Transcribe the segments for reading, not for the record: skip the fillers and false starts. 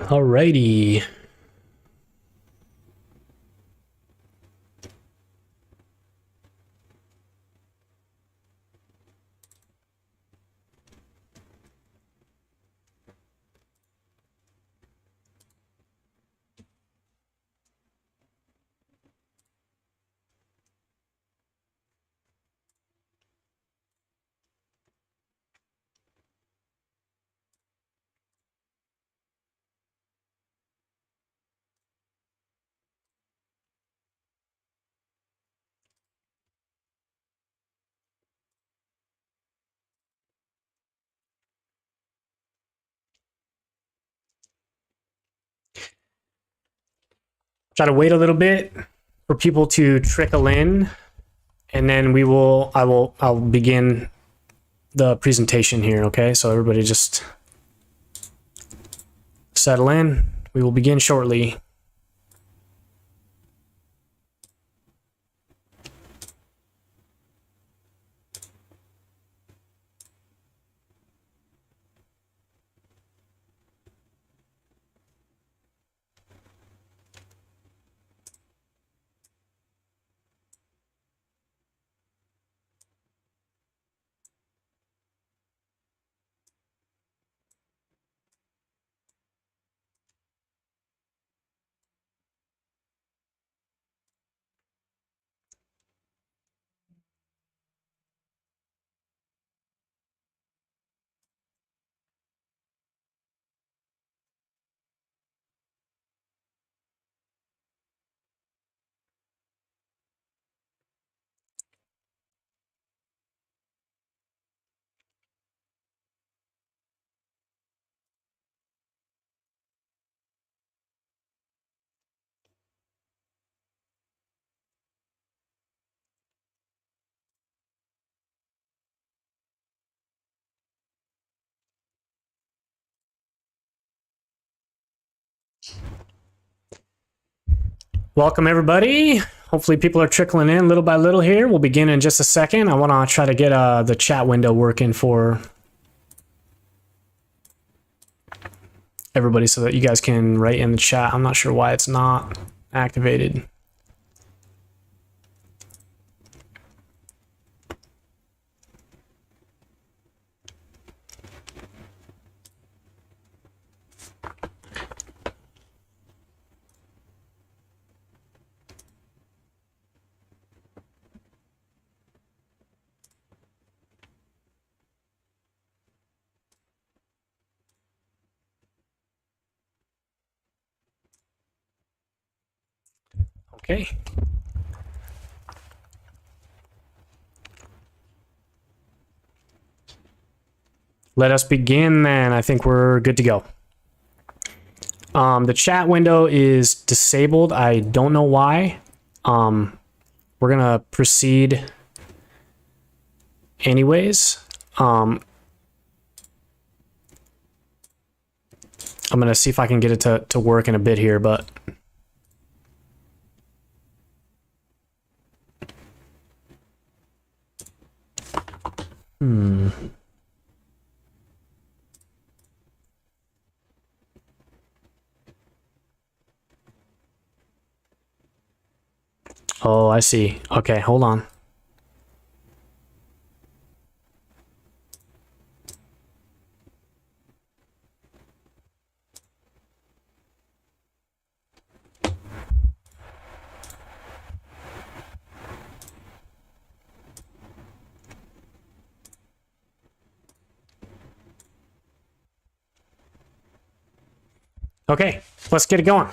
Alrighty. Try to wait a little bit for people to trickle in, and then I'll begin the presentation here. Okay, so everybody just settle in. We will begin shortly. Welcome, everybody. Hopefully people are trickling in little by little here. We'll begin in just a second. I want to try to get the chat window working for everybody so that you guys can write in the chat. I'm not sure why it's not activated. Okay. Let us begin then. I think we're good to go. The chat window is disabled. I don't know why. We're going to proceed anyways. I'm going to see if I can get it to work in a bit here, but... Oh, I see. Okay, hold on. Okay, let's get it going.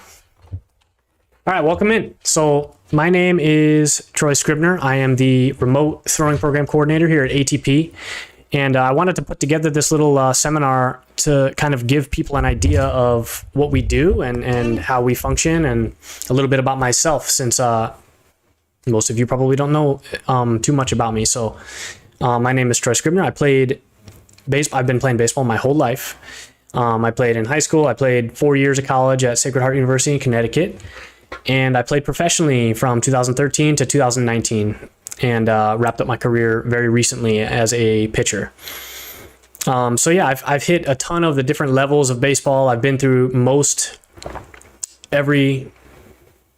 All right, welcome in. So my name is Troy Scribner. I am the remote throwing program coordinator here at ATP. And I wanted to put together this little seminar to kind of give people an idea of what we do and how we function, and a little bit about myself, since most of you probably don't know too much about me. So my name is Troy Scribner. I've been playing baseball my whole life. I played in high school. I played 4 years of college at Sacred Heart University in Connecticut. And I played professionally from 2013 to 2019, and wrapped up my career very recently as a pitcher. So yeah, I've hit a ton of the different levels of baseball. I've been through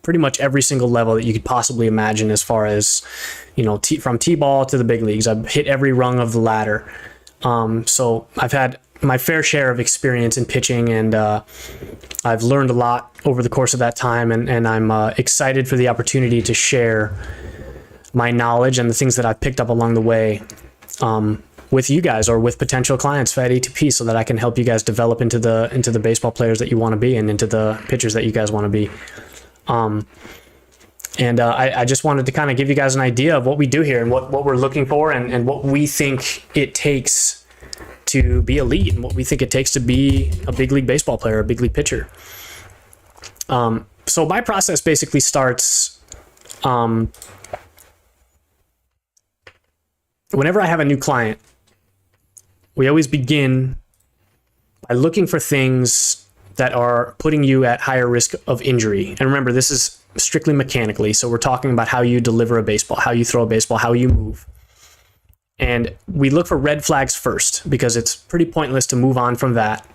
pretty much every single level that you could possibly imagine, as far as, from T-ball to the big leagues. I've hit every rung of the ladder. So I've had my fair share of experience in pitching, and I've learned a lot over the course of that time, and I'm excited for the opportunity to share my knowledge and the things that I've picked up along the way with you guys, or with potential clients at ATP, so that I can help you guys develop into the baseball players that you want to be, and into the pitchers that you guys want to be. I just wanted to kind of give you guys an idea of what we do here, and what we're looking for, and what we think it takes to be elite, and what we think it takes to be a big league baseball player, a big league pitcher. So my process basically starts whenever I have a new client. We always begin by looking for things that are putting you at higher risk of injury. And remember, this is strictly mechanically. So we're talking about how you deliver a baseball, how you throw a baseball, how you move. And we look for red flags first, because it's pretty pointless to move on from that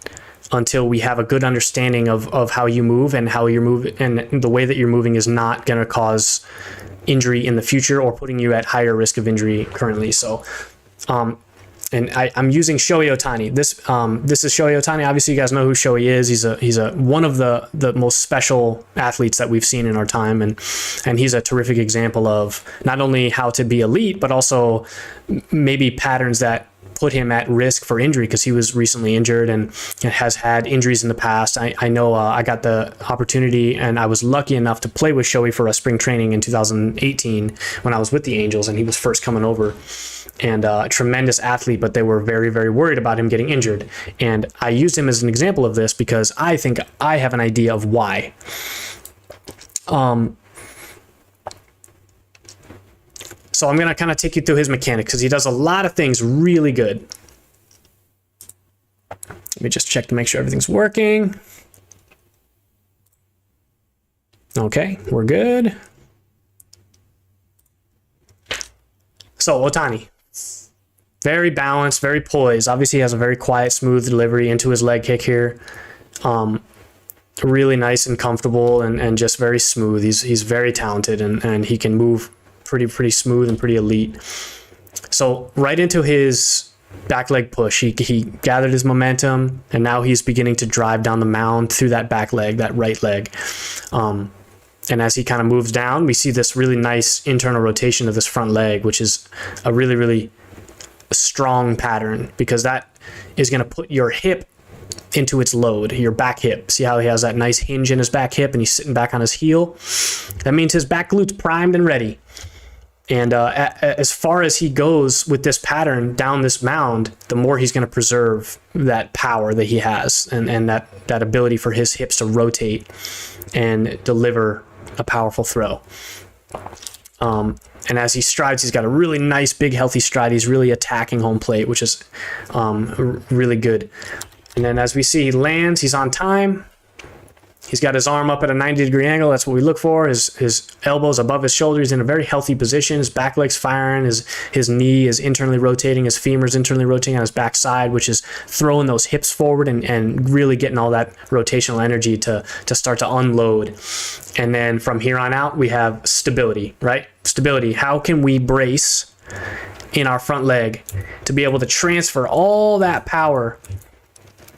until we have a good understanding of how you move, and how you're moving, and the way that you're moving is not going to cause injury in the future, or putting you at higher risk of injury currently. So, and I'm using Shohei Ohtani. This is Shohei Ohtani. Obviously, you guys know who Shohei is. He's one of the most special athletes that we've seen in our time, and he's a terrific example of not only how to be elite, but also maybe patterns that put him at risk for injury, because he was recently injured and has had injuries in the past. I know I got the opportunity, and I was lucky enough to play with Shohei for a spring training in 2018 when I was with the Angels, and he was first coming over. And a tremendous athlete, but they were very, very worried about him getting injured. And I used him as an example of this, because I think I have an idea of why. So I'm going to kind of take you through his mechanics, because he does a lot of things really good. Let me just check to make sure everything's working. Okay, we're good. So Ohtani. Very balanced, very poised. Obviously, he has a very quiet, smooth delivery into his leg kick here. Really nice and comfortable, and just very smooth. He's very talented, and he can move pretty smooth and pretty elite. So right into his back leg push, he gathered his momentum, and now he's beginning to drive down the mound through that back leg, that right leg. And as he kind of moves down, we see this really nice internal rotation of this front leg, which is a really, really strong pattern, because that is going to put your hip into its load, your back hip. See how he has that nice hinge in his back hip, and he's sitting back on his heel? That means his back glute's primed and ready. And as far as he goes with this pattern down this mound, the more he's going to preserve that power that he has, and that ability for his hips to rotate and deliver a powerful throw. And as he strides, he's got a really nice, big, healthy stride. He's really attacking home plate, which is really good. And then as we see, he lands, he's on time. He's got his arm up at a 90-degree angle. That's what we look for. His elbows above his shoulder. He's in a very healthy position. His back leg's firing. His knee is internally rotating. His femur's internally rotating on his back side, which is throwing those hips forward and really getting all that rotational energy to start to unload. And then from here on out, we have stability, right? Stability. How can we brace in our front leg to be able to transfer all that power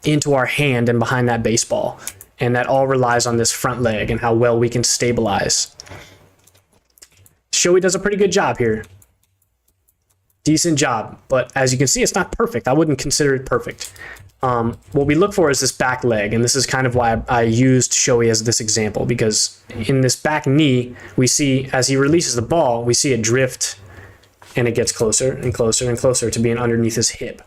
into our hand and behind that baseball? And that all relies on this front leg and how well we can stabilize. Shohei does a pretty good job here. Decent job. But as you can see, it's not perfect. I wouldn't consider it perfect. What we look for is this back leg. And this is kind of why I used Shohei as this example. Because in this back knee, we see as he releases the ball, we see it drift. And it gets closer and closer and closer to being underneath his hip.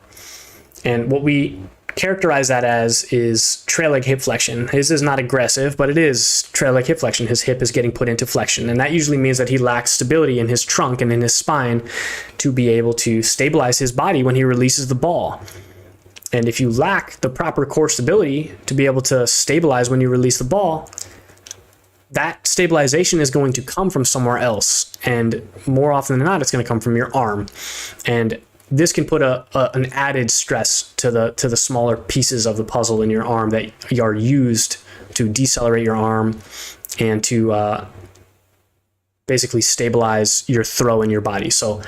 And what we characterize that as is trail leg hip flexion. His is not aggressive, but it is trail leg hip flexion. His hip is getting put into flexion, and that usually means that he lacks stability in his trunk and in his spine to be able to stabilize his body when he releases the ball. And if you lack the proper core stability to be able to stabilize when you release the ball, that stabilization is going to come from somewhere else. And more often than not, it's going to come from your arm. And this can put an added stress to the smaller pieces of the puzzle in your arm that are used to decelerate your arm and to basically stabilize your throw in your body. So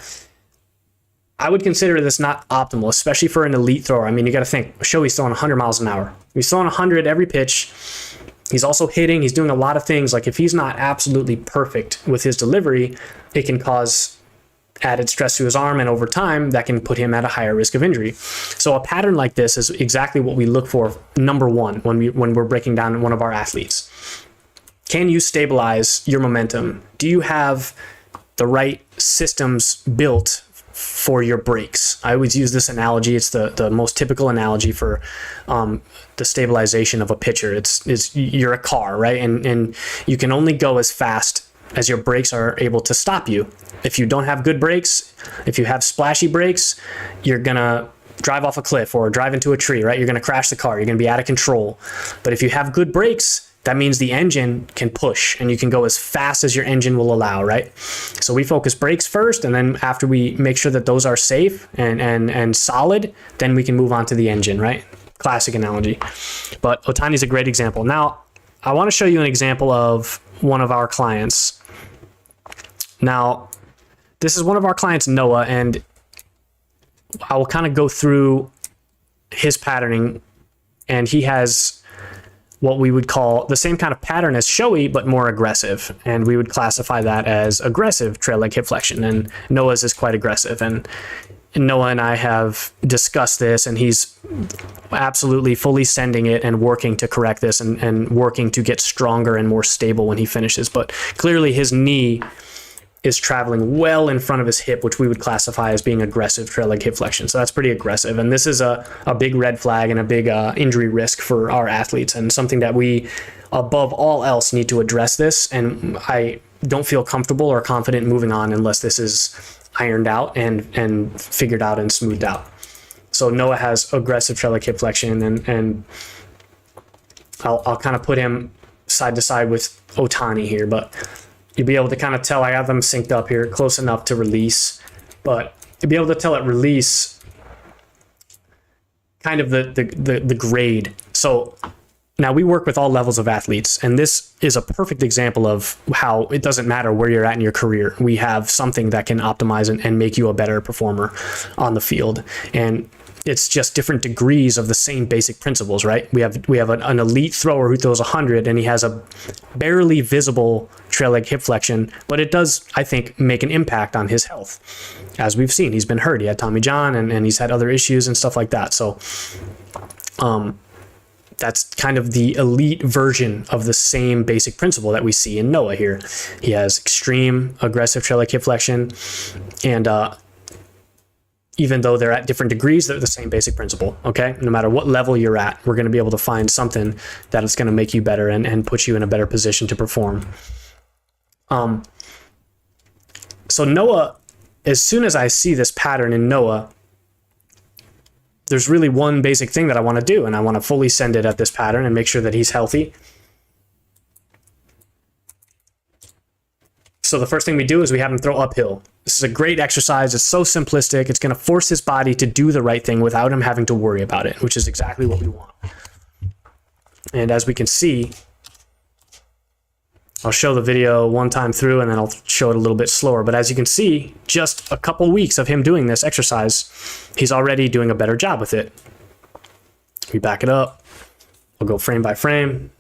I would consider this not optimal, especially for an elite thrower. I mean, you got to think, Shohei's throwing 100 miles an hour. He's throwing 100 every pitch. He's also hitting. He's doing a lot of things. Like, if he's not absolutely perfect with his delivery, it can cause added stress to his arm, and over time that can put him at a higher risk of injury. So a pattern like this is exactly what we look for, number one, when we're breaking down one of our athletes. Can you stabilize your momentum? Do you have the right systems built for your breaks? I always use this analogy. It's the most typical analogy for the stabilization of a pitcher. It's you're a car, right? And you can only go as fast as your brakes are able to stop you. If you don't have good brakes, if you have splashy brakes, you're gonna drive off a cliff or drive into a tree, right? You're gonna crash the car. You're gonna be out of control. But if you have good brakes, that means the engine can push and you can go as fast as your engine will allow, right? So we focus brakes first, and then after we make sure that those are safe and solid, then we can move on to the engine, right? Classic analogy. But Ohtani's a great example. Now, I want to show you an example of one of our clients. Now, this is one of our clients, Noah, and I will kind of go through his patterning, and he has what we would call the same kind of pattern as Shohei, but more aggressive. And we would classify that as aggressive trail leg hip flexion. And Noah's is quite aggressive. And Noah and I have discussed this, and he's absolutely fully sending it and working to correct this and working to get stronger and more stable when he finishes. But clearly his knee is traveling well in front of his hip, which we would classify as being aggressive trail leg hip flexion. So that's pretty aggressive. And this is a big red flag and a big injury risk for our athletes, and something that we, above all else, need to address this. And I don't feel comfortable or confident moving on unless this is ironed out and figured out and smoothed out. So Noah has aggressive trail leg hip flexion, and I'll kind of put him side to side with Ohtani here, but you'll be able to kind of tell. I got them synced up here close enough to release, but you'll be able to tell at release kind of the grade. So now we work with all levels of athletes, and this is a perfect example of how it doesn't matter where you're at in your career. We have something that can optimize and make you a better performer on the field. And it's just different degrees of the same basic principles, right? We have an elite thrower who throws 100, and he has a barely visible trail leg hip flexion, but it does, I think, make an impact on his health. As we've seen, he's been hurt. He had Tommy John, and he's had other issues and stuff like that. So that's kind of the elite version of the same basic principle that we see in Noah here. He has extreme aggressive trail leg hip flexion, and even though they're at different degrees, they're the same basic principle, okay? No matter what level you're at, we're going to be able to find something that is going to make you better and put you in a better position to perform. So Noah, as soon as I see this pattern in Noah, there's really one basic thing that I want to do, and I want to fully send it at this pattern and make sure that he's healthy. So the first thing we do is we have him throw uphill. This is a great exercise. It's so simplistic. It's going to force his body to do the right thing without him having to worry about it, which is exactly what we want. And as we can see, I'll show the video one time through, and then I'll show it a little bit slower. But as you can see, just a couple weeks of him doing this exercise, he's already doing a better job with it. We back it up. We'll go frame by frame.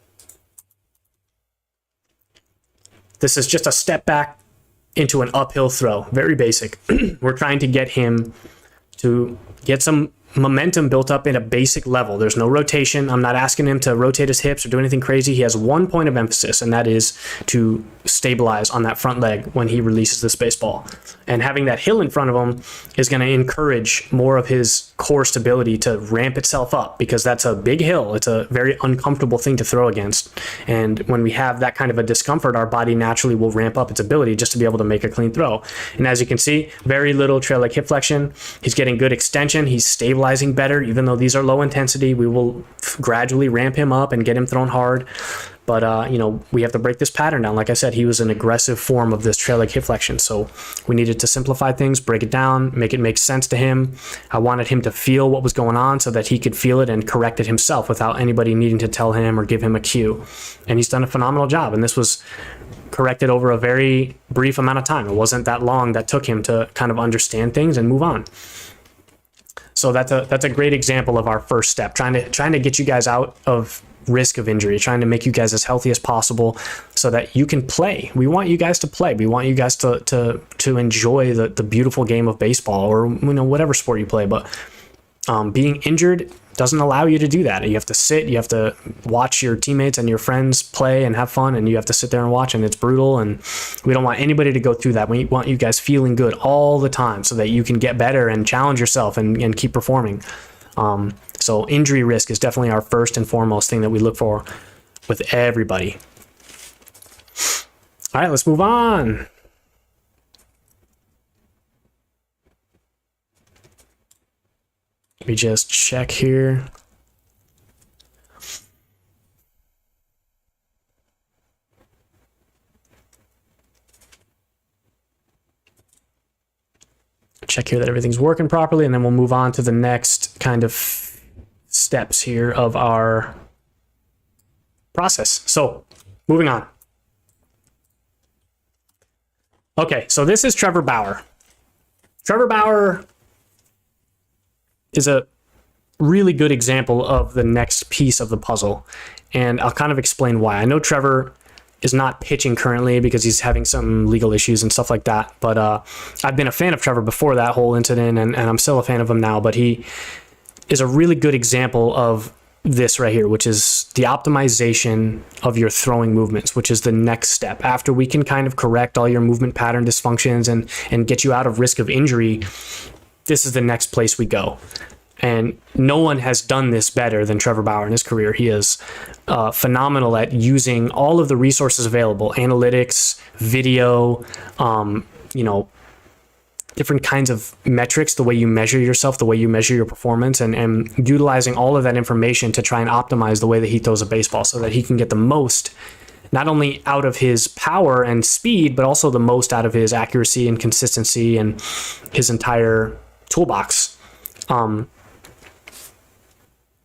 This is just a step back into an uphill throw. Very basic. We're trying to get him to get some momentum built up in a basic level. There's no rotation. I'm not asking him to rotate his hips or do anything crazy. He has one point of emphasis, and that is to stabilize on that front leg when he releases this baseball. And having that hill in front of him is going to encourage more of his core stability to ramp itself up, because that's a big hill. It's a very uncomfortable thing to throw against. And when we have that kind of a discomfort, our body naturally will ramp up its ability just to be able to make a clean throw. And as you can see, very little trail leg hip flexion. He's getting good extension. He's stabilizing better. Even though these are low intensity, we will gradually ramp him up and get him thrown hard. But, we have to break this pattern down. Like I said, he was an aggressive form of this trail leg hip flexion. So we needed to simplify things, break it down, make it make sense to him. I wanted him to feel what was going on so that he could feel it and correct it himself without anybody needing to tell him or give him a cue. And he's done a phenomenal job. And this was corrected over a very brief amount of time. It wasn't that long that took him to kind of understand things and move on. So that's a great example of our first step, trying to get you guys out of risk of injury, trying to make you guys as healthy as possible so that you can play. We want you guys to play. We want you guys to enjoy the beautiful game of baseball or whatever sport you play. But being injured doesn't allow you to do that. You have to sit, you have to watch your teammates and your friends play and have fun, and you have to sit there and watch, and it's brutal, and we don't want anybody to go through that. We want you guys feeling good all the time so that you can get better and challenge yourself and keep performing. So injury risk is definitely our first and foremost thing that we look for with everybody. All right, let's move on. Let me just check here. Check here that everything's working properly, and then we'll move on to the next kind of steps here of our process. So, moving on. Okay, so this is Trevor Bauer. Trevor Bauer is a really good example of the next piece of the puzzle, and I'll kind of explain why. I know Trevor is not pitching currently because he's having some legal issues and stuff like that, but I've been a fan of Trevor before that whole incident, and I'm still a fan of him now, but he is a really good example of this right here, which is the optimization of your throwing movements, which is the next step. After we can kind of correct all your movement pattern dysfunctions and get you out of risk of injury, this is the next place we go. And no one has done this better than Trevor Bauer in his career. He is phenomenal at using all of the resources available, analytics, video, different kinds of metrics, the way you measure yourself, the way you measure your performance, and utilizing all of that information to try and optimize the way that he throws a baseball so that he can get the most, not only out of his power and speed, but also the most out of his accuracy and consistency and his entire toolbox.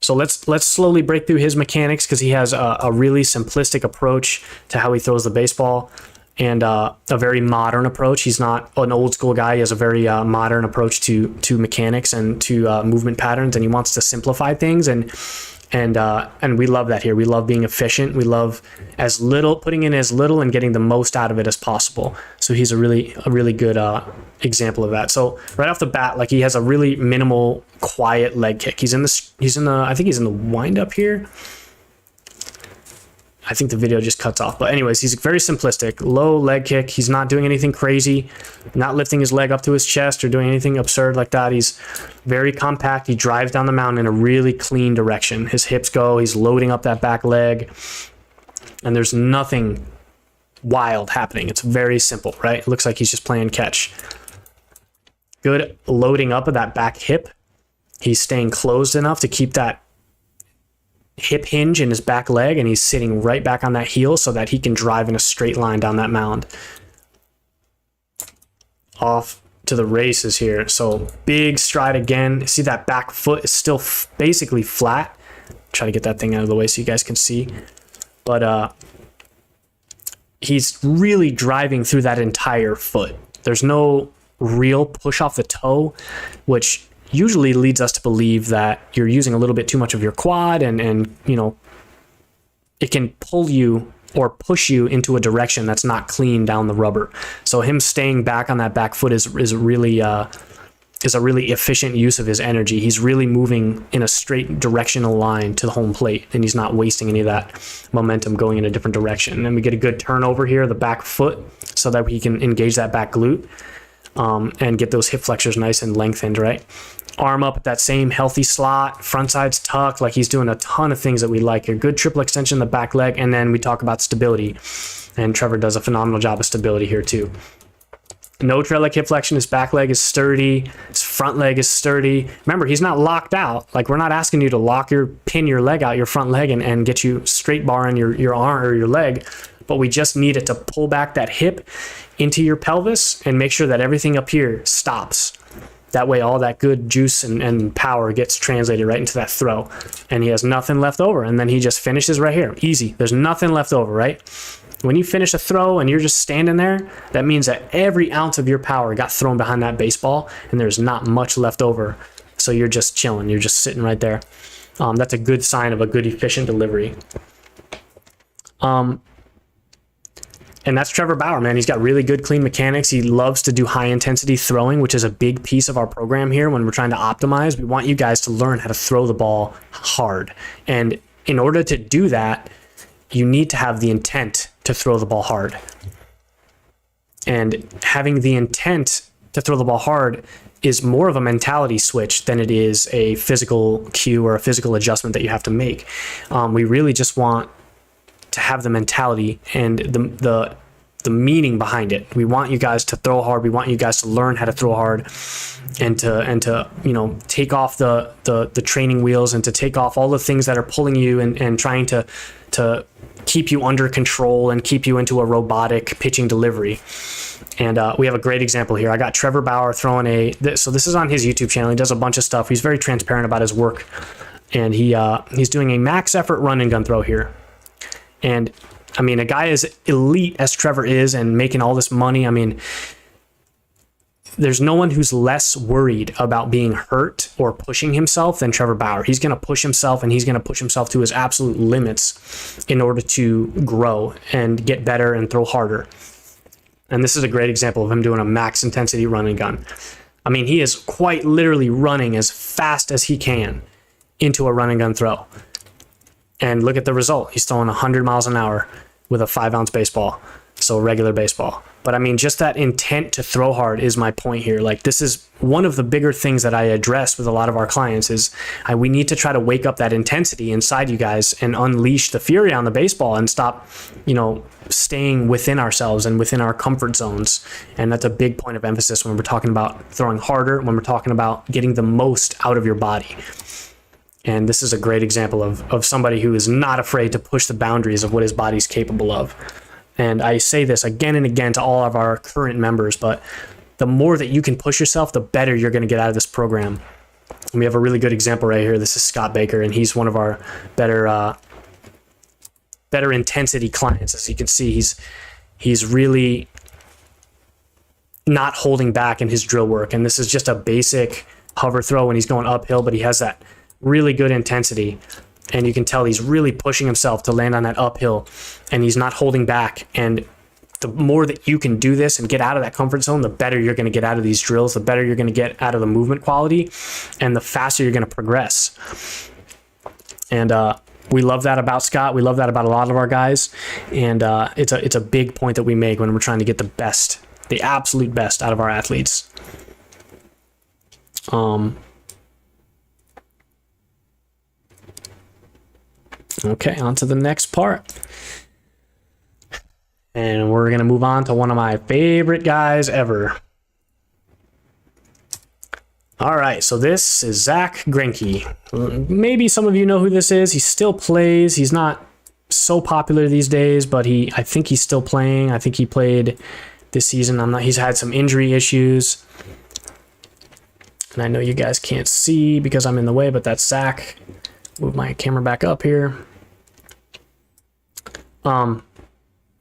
So let's slowly break through his mechanics, because he has a really simplistic approach to how he throws the baseball, and a very modern approach. He's not an old school guy. He has a very modern approach to mechanics and to movement patterns, and he wants to simplify things. And we love that here. We love being efficient. We love putting in as little and getting the most out of it as possible. So he's a really good example of that. So right off the bat, like, he has a really minimal, quiet leg kick. I think he's in the wind up here. I think the video just cuts off. But anyways, he's very simplistic, low leg kick. He's not doing anything crazy, not lifting his leg up to his chest or doing anything absurd like that. He's very compact. He drives down the mound in a really clean direction. His hips go. He's loading up that back leg. And there's nothing wild happening. It's very simple, right? It looks like he's just playing catch. Good loading up of that back hip. He's staying closed enough to keep that hip hinge in his back leg, and he's sitting right back on that heel so that he can drive in a straight line down that mound. Off to the races here. So big stride again. See that back foot is still basically flat. Try to get that thing out of the way so you guys can see. But he's really driving through that entire foot. There's no real push off the toe, which usually leads us to believe that you're using a little bit too much of your quad, and it can pull you or push you into a direction that's not clean down the rubber. So him staying back on that back foot is a really efficient use of his energy. He's really moving in a straight directional line to the home plate, and he's not wasting any of that momentum going in a different direction. And then we get a good turnover here, the back foot, so that we can engage that back glute and get those hip flexors nice and lengthened, right? Arm up at that same healthy slot, front side's tucked, like he's doing a ton of things that we like here. Good triple extension in the back leg, and then we talk about stability, and Trevor does a phenomenal job of stability here too. No trail leg hip flexion. His back leg is sturdy. His front leg is sturdy. Remember, he's not locked out. Like, we're not asking you to pin your leg out, your front leg, and get you straight bar in your arm or your leg. But we just need it to pull back that hip into your pelvis and make sure that everything up here stops. That way, all that good juice and power gets translated right into that throw. And he has nothing left over. And then he just finishes right here. Easy. There's nothing left over, right? When you finish a throw and you're just standing there, that means that every ounce of your power got thrown behind that baseball and there's not much left over. So you're just chilling. You're just sitting right there. That's a good sign of a good, efficient delivery. And that's Trevor Bauer, man. He's got really good, clean mechanics. He loves to do high-intensity throwing, which is a big piece of our program here when we're trying to optimize. We want you guys to learn how to throw the ball hard. And in order to do that, you need to have the intent to throw the ball hard. And having the intent to throw the ball hard is more of a mentality switch than it is a physical cue or a physical adjustment that you have to make. We really just want to have the mentality and the meaning behind it. We want you guys to throw hard. We want you guys to learn how to throw hard and to take off the training wheels and to take off all the things that are pulling you and trying to keep you under control and keep you into a robotic pitching delivery. And we have a great example here. I got Trevor Bauer throwing so this is on his YouTube channel. He does a bunch of stuff. He's very transparent about his work. And he's doing a max effort run and gun throw here. And I mean, a guy as elite as Trevor is and making all this money, I mean, there's no one who's less worried about being hurt or pushing himself than Trevor Bauer. He's going to push himself, and he's going to push himself to his absolute limits in order to grow and get better and throw harder. And this is a great example of him doing a max intensity run and gun. I mean, he is quite literally running as fast as he can into a run and gun throw. And look at the result. He's throwing 100 miles an hour with a 5-ounce baseball, so regular baseball. But I mean, just that intent to throw hard is my point here. Like, this is one of the bigger things that I address with a lot of our clients is we need to try to wake up that intensity inside you guys and unleash the fury on the baseball and stop, staying within ourselves and within our comfort zones. And that's a big point of emphasis when we're talking about throwing harder, when we're talking about getting the most out of your body. And this is a great example of somebody who is not afraid to push the boundaries of what his body's capable of. And I say this again and again to all of our current members, but the more that you can push yourself, the better you're going to get out of this program. And we have a really good example right here. This is Scott Baker, and he's one of our better intensity clients. As you can see, he's really not holding back in his drill work. And this is just a basic hover throw when he's going uphill, but he has that really good intensity, and you can tell he's really pushing himself to land on that uphill, and he's not holding back. And the more that you can do this and get out of that comfort zone, the better you're going to get out of these drills, the better you're going to get out of the movement quality, and the faster you're going to progress. And we love that about Scott. We love that about a lot of our guys, and it's a big point that we make when we're trying to get the best, the absolute best out of our athletes. Okay, on to the next part. And we're going to move on to one of my favorite guys ever. All right, so this is Zach Greinke. Maybe some of you know who this is. He still plays. He's not so popular these days, but I think he's still playing. I think he played this season. He's had some injury issues. And I know you guys can't see because I'm in the way, but that's Zach. Move my camera back up here. But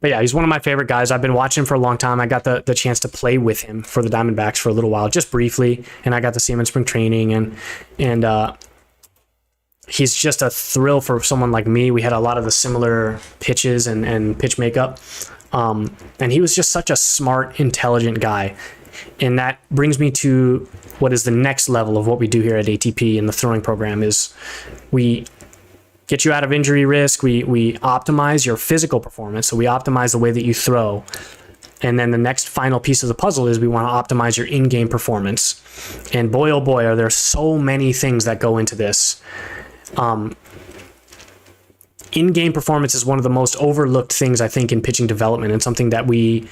yeah, he's one of my favorite guys. I've been watching him for a long time. I got the chance to play with him for the Diamondbacks for a little while, just briefly, and I got to see him in spring training, and he's just a thrill for someone like me. We had a lot of the similar pitches and pitch makeup, and he was just such a smart, intelligent guy. And that brings me to what is the next level of what we do here at ATP in the throwing program is we get you out of injury risk. We optimize your physical performance. So we optimize the way that you throw. And then the next final piece of the puzzle is we want to optimize your in-game performance. And boy, oh boy, are there so many things that go into this. In-game performance is one of the most overlooked things, I think, in pitching development, and something that we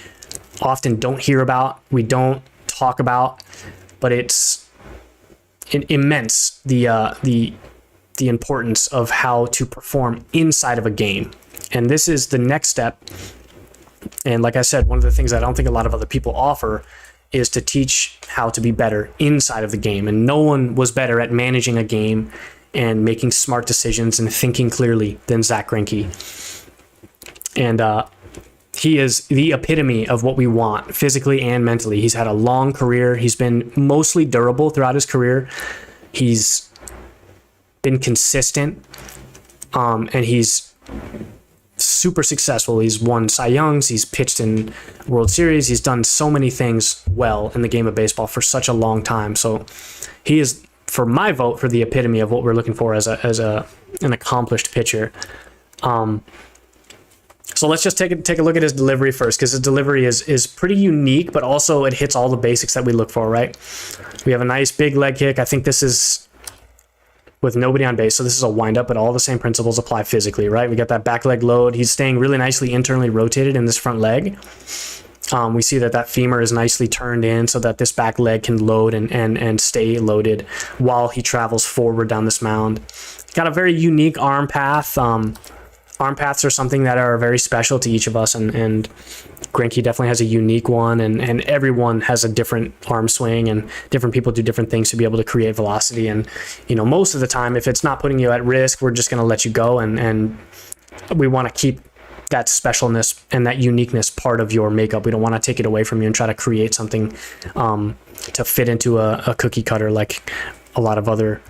often don't hear about, we don't talk about, but it's immense, the importance of how to perform inside of a game. And this is the next step. And like I said, one of the things I don't think a lot of other people offer is to teach how to be better inside of the game. And no one was better at managing a game and making smart decisions and thinking clearly than Zach Greinke. And he is the epitome of what we want physically and mentally. He's had a long career. He's been mostly durable throughout his career. He's been consistent, and he's super successful. He's won Cy Youngs. He's pitched in World Series. He's done so many things well in the game of baseball for such a long time. So he is, for my vote, for the epitome of what we're looking for as an accomplished pitcher. So let's just take a look at his delivery first, because his delivery is pretty unique, but also it hits all the basics that we look for, right? We have a nice big leg kick. I think this is with nobody on base, so this is a windup, but all the same principles apply physically, right? We got that back leg load. He's staying really nicely internally rotated in this front leg. We see that femur is nicely turned in so that this back leg can load and stay loaded while he travels forward down this mound. Got a very unique arm path. Arm paths are something that are very special to each of us, and Greinke definitely has a unique one, and everyone has a different arm swing, and different people do different things to be able to create velocity. And most of the time, if it's not putting you at risk, we're just going to let you go, and we want to keep that specialness and that uniqueness part of your makeup. We don't want to take it away from you and try to create something to fit into a cookie cutter like a lot of other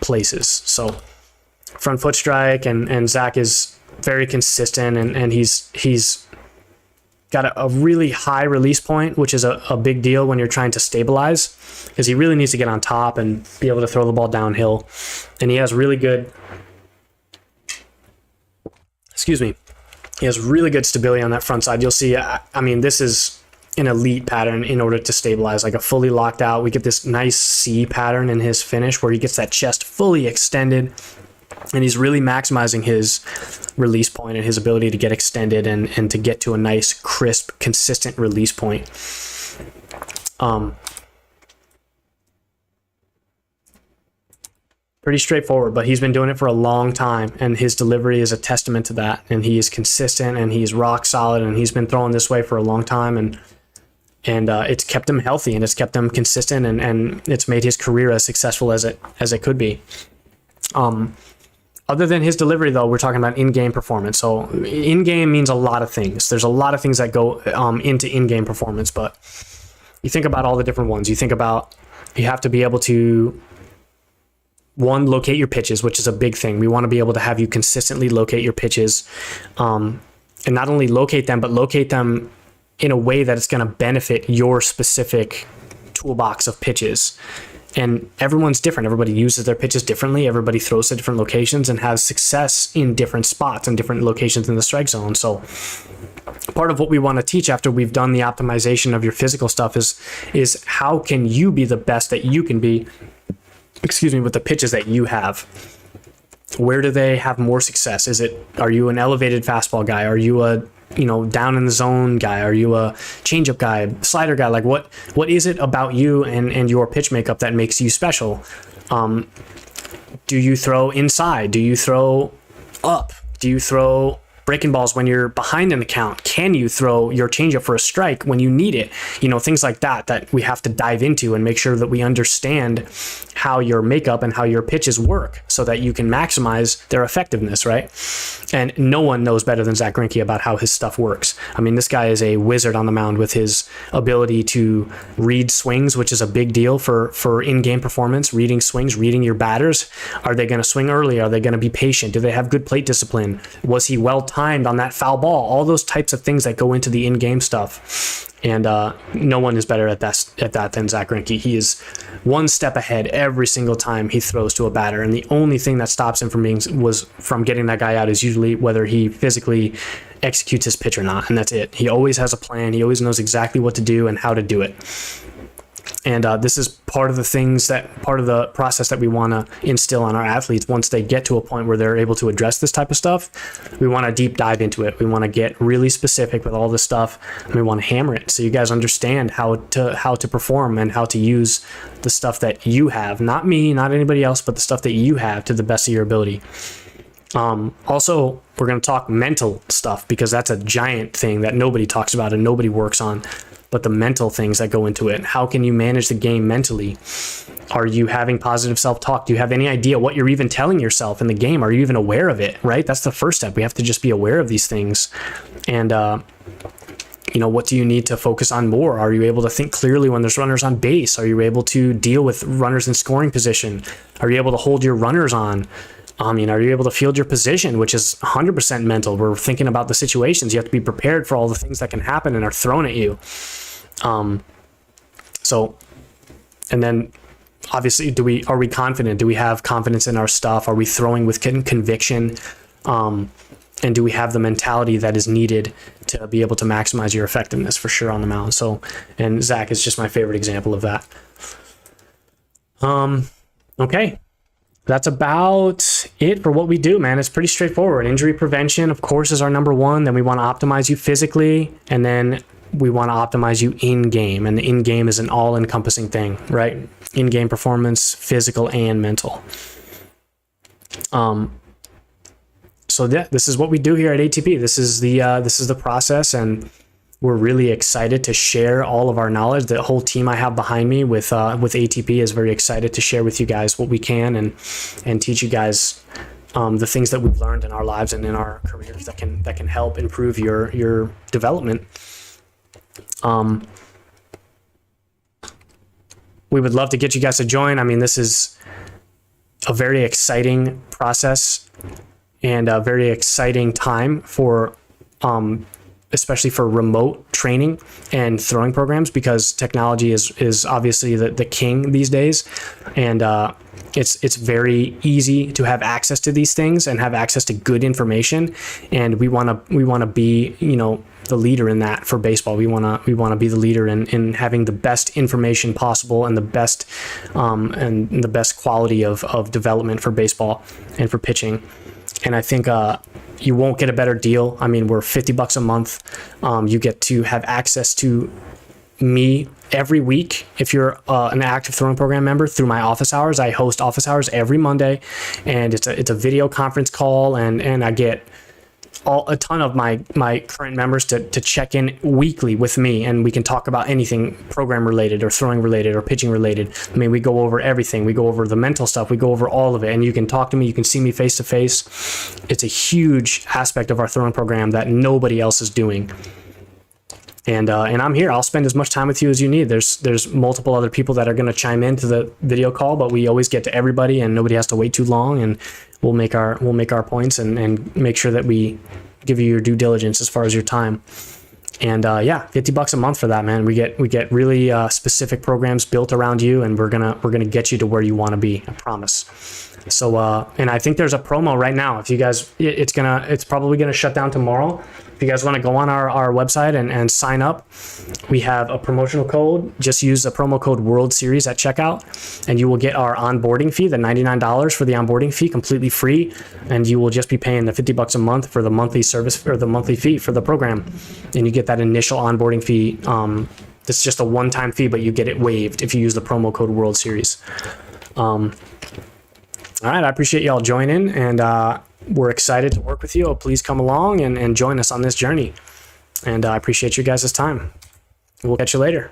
places. So front foot strike, and Zach is very consistent, and he's got a really high release point, which is a big deal when you're trying to stabilize, because he really needs to get on top and be able to throw the ball downhill. And he has really good stability on that front side. You'll see, I mean, this is an elite pattern in order to stabilize, like a fully locked out. We get this nice C pattern in his finish where he gets that chest fully extended, and he's really maximizing his release point and his ability to get extended and to get to a nice, crisp, consistent release point. Pretty straightforward, but he's been doing it for a long time, and his delivery is a testament to that. And he is consistent, and he's rock solid, and he's been throwing this way for a long time, and it's kept him healthy, and it's kept him consistent, and it's made his career as successful as it could be. Other than his delivery, though, we're talking about in-game performance. So in-game means a lot of things. There's a lot of things that go into in-game performance, but you think about all the different ones. You think about, you have to be able to, one, locate your pitches, which is a big thing. We want to be able to have you consistently locate your pitches, and not only locate them, but locate them in a way that it's going to benefit your specific toolbox of pitches. And everyone's different. Everybody uses their pitches differently. Everybody throws to different locations and has success in different spots and different locations in the strike zone. So part of what we want to teach after we've done the optimization of your physical stuff is how can you be the best that you can be, with the pitches that you have. Where do they have more success? Are you an elevated fastball guy? Are you a down in the zone guy? Are you a changeup guy, slider guy? Like what is it about you and your pitch makeup that makes you special? Do you throw inside? Do you throw up? Do you throw breaking balls when you're behind in the count? Can you throw your changeup for a strike when you need it? Things like that we have to dive into and make sure that we understand how your makeup and how your pitches work so that you can maximize their effectiveness, right? And no one knows better than Zach Greinke about how his stuff works. I mean, this guy is a wizard on the mound with his ability to read swings, which is a big deal for in-game performance. Reading swings, reading your batters. Are they going to swing early? Are they going to be patient? Do they have good plate discipline? Was he well timed on that foul ball? All those types of things that go into the in-game stuff. And no one is better at that than Zach Greinke. He is one step ahead every single time he throws to a batter. And the only thing that stops him from getting that guy out is usually whether he physically executes his pitch or not. And that's it. He always has a plan. He always knows exactly what to do and how to do it. And this is part of the process that we want to instill on our athletes. Once they get to a point where they're able to address this type of stuff, we want to deep dive into it. We want to get really specific with all this stuff, and we want to hammer it so you guys understand how to perform and how to use the stuff that you have, not me, not anybody else, but the stuff that you have to the best of your ability. Also, we're going to talk mental stuff, because that's a giant thing that nobody talks about and nobody works on. But the mental things that go into it. How can you manage the game mentally? Are you having positive self-talk? Do you have any idea what you're even telling yourself in the game? Are you even aware of it, right? That's the first step. We have to just be aware of these things. And, what do you need to focus on more? Are you able to think clearly when there's runners on base? Are you able to deal with runners in scoring position? Are you able to hold your runners on? Are you able to field your position, which is 100% mental? We're thinking about the situations. You have to be prepared for all the things that can happen and are thrown at you. And then obviously, are we confident? Do we have confidence in our stuff? Are we throwing with conviction? And do we have the mentality that is needed to be able to maximize your effectiveness for sure on the mound? So, and Zach is just my favorite example of that. Okay. That's about it for what we do, man. It's pretty straightforward. Injury prevention, of course, is our number one. Then we want to optimize you physically, and then we want to optimize you in-game. And the in-game is an all-encompassing thing, right? In-game performance, physical and mental. So yeah, this is what we do here at ATP. This is the process, and we're really excited to share all of our knowledge. The whole team I have behind me with ATP is very excited to share with you guys what we can and teach you guys the things that we've learned in our lives and in our careers that can help improve your development. We would love to get you guys to join. This is a very exciting process and a very exciting time for especially for remote training and throwing programs, because technology is obviously the king these days. And it's very easy to have access to these things and have access to good information. And we want to be, the leader in that for baseball. We want to be the leader in having the best information possible and the best quality of development for baseball and for pitching. And I think you won't get a better deal. We're $50 a month. You get to have access to me every week if you're an active throwing program member through my office hours. I host office hours every Monday, and it's a video conference call, and I get a ton of my current members to check in weekly with me, and we can talk about anything program related or throwing related or pitching related. We go over everything. We go over the mental stuff. We go over all of it, and you can talk to me. You can see me face to face. It's a huge aspect of our throwing program that nobody else is doing. And I'm here. I'll spend as much time with you as you need. There's multiple other people that are going to chime into the video call, but we always get to everybody, and nobody has to wait too long. And we'll make our points and make sure that we give you your due diligence as far as your time. And $50 a month for that, man. We get really specific programs built around you, and we're gonna get you to where you want to be. I promise. So and I think there's a promo right now. If you guys, it's probably gonna shut down tomorrow. If you guys want to go on our website and sign up, we have a promotional code. Just use the promo code World Series at checkout, and you will get our onboarding fee, the $99 for the onboarding fee, completely free, and you will just be paying the $50 a month for the monthly service or the monthly fee for the program, and you get that initial onboarding fee. It's just a one-time fee, but you get it waived if you use the promo code World Series. All right, I appreciate y'all joining, and we're excited to work with you. Please come along and join us on this journey. And I appreciate you guys' time. We'll catch you later.